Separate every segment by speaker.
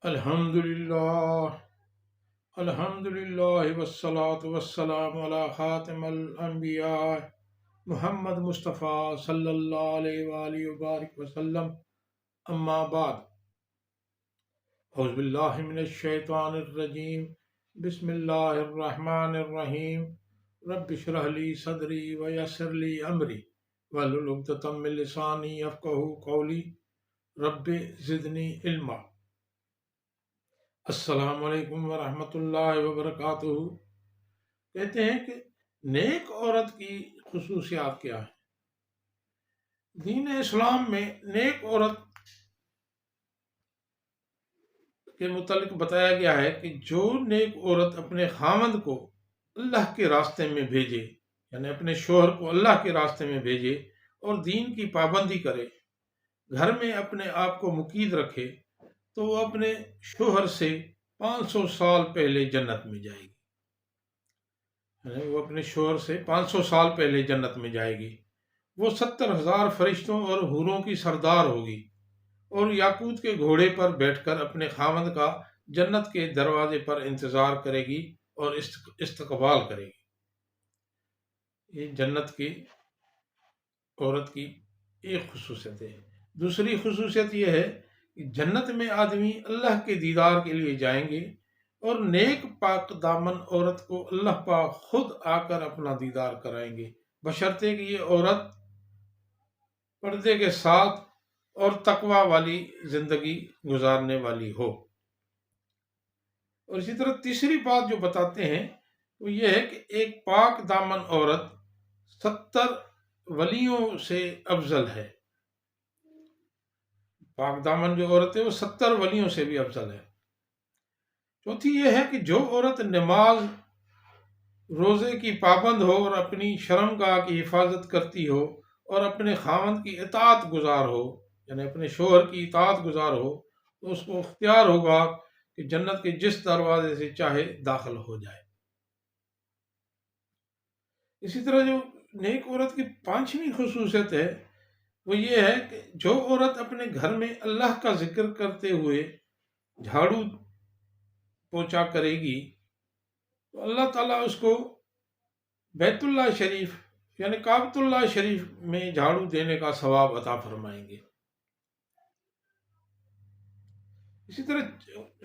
Speaker 1: الحمدللہ الحمدللہ والصلاة والسلام علی خاتم الانبیاء محمد مصطفیٰ صلی اللہ علیہ وآلہ وبارک وسلم، اما بعد، اعوذ باللہ من الشیطان الرجیم، بسم اللہ الرحمن الرحیم، رب اشرح لی صدری ویسر لی امری واحلل عقدۃ من لسانی یفقہوا قولی، رب زدنی علما۔ السلام علیکم ورحمۃ اللہ وبرکاتہ۔ کہتے ہیں کہ نیک عورت کی خصوصیات کیا ہے؟ دین اسلام میں نیک عورت کے متعلق بتایا گیا ہے کہ جو نیک عورت اپنے خاوند کو اللہ کے راستے میں بھیجے، یعنی اپنے شوہر کو اللہ کے راستے میں بھیجے اور دین کی پابندی کرے، گھر میں اپنے آپ کو مقید رکھے، تو وہ اپنے شوہر سے 500 سال پہلے جنت میں جائے گی۔ یعنی وہ اپنے شوہر سے 500 سال پہلے جنت میں جائے گی۔ وہ 70,000 فرشتوں اور حوروں کی سردار ہوگی اور یاقوت کے گھوڑے پر بیٹھ کر اپنے خاوند کا جنت کے دروازے پر انتظار کرے گی اور استقبال کرے گی۔ یہ جنت کی عورت کی ایک خصوصیت ہے۔ دوسری خصوصیت یہ ہے کہ جنت میں آدمی اللہ کے دیدار کے لیے جائیں گے اور نیک پاک دامن عورت کو اللہ پاک خود آ کر اپنا دیدار کرائیں گے، بشرطے کہ یہ عورت پردے کے ساتھ اور تقوی والی زندگی گزارنے والی ہو۔ اور اسی طرح تیسری بات جو بتاتے ہیں وہ یہ ہے کہ ایک پاک دامن عورت 70 ولیوں سے افضل ہے۔ پاک دامن جو عورت ہے وہ 70 ولیوں سے بھی افضل ہے۔ چوتھی یہ ہے کہ جو عورت نماز روزے کی پابند ہو اور اپنی شرمگاہ کی حفاظت کرتی ہو اور اپنے خاوند کی اطاعت گزار ہو، یعنی اپنے شوہر کی اطاعت گزار ہو، تو اس کو اختیار ہوگا کہ جنت کے جس دروازے سے چاہے داخل ہو جائے۔ اسی طرح جو نیک عورت کی 5ویں خصوصیت ہے وہ یہ ہے کہ جو عورت اپنے گھر میں اللہ کا ذکر کرتے ہوئے جھاڑو پوچھا کرے گی تو اللہ تعالیٰ اس کو بیت اللہ شریف یعنی کعبۃ اللہ شریف میں جھاڑو دینے کا ثواب عطا فرمائیں گے۔ اسی طرح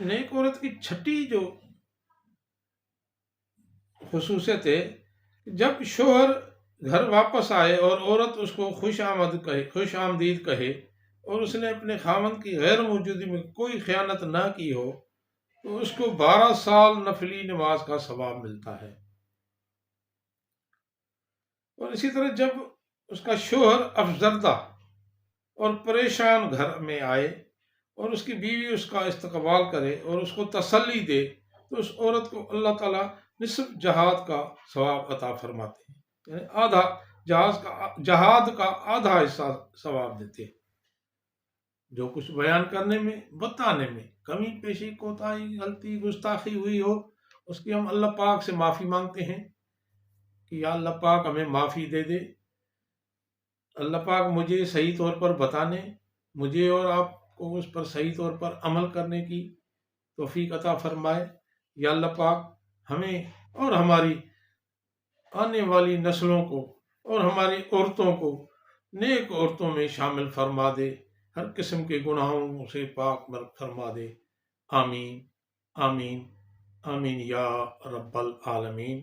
Speaker 1: نیک عورت کی 6ٹھی جو خصوصیت ہے، جب شوہر گھر واپس آئے اور عورت اس کو خوش آمدید کہے اور اس نے اپنے خاوند کی غیر موجودگی میں کوئی خیانت نہ کی ہو تو اس کو 12 سال نفلی نماز کا ثواب ملتا ہے۔ اور اسی طرح جب اس کا شوہر افسردہ اور پریشان گھر میں آئے اور اس کی بیوی اس کا استقبال کرے اور اس کو تسلی دے تو اس عورت کو اللہ تعالیٰ نصف جہاد کا ثواب عطا فرماتے ہیں، یعنی جہاد کا آدھا حصہ ثواب دیتے ہیں۔ جو کچھ بیان کرنے میں بتانے میں کمی پیشی کوتاہی غلطی گستاخی ہوئی ہو اس کی ہم اللہ پاک سے معافی مانگتے ہیں کہ یا اللہ پاک ہمیں معافی دے دے، اللہ پاک مجھے صحیح طور پر بتانے، مجھے اور آپ کو اس پر صحیح طور پر عمل کرنے کی توفیق عطا فرمائے۔ یا اللہ پاک ہمیں اور ہماری آنے والی نسلوں کو اور ہماری عورتوں کو نیک عورتوں میں شامل فرما دے، ہر قسم کے گناہوں سے پاک فرما دے۔ آمین آمین آمین یا رب العالمین۔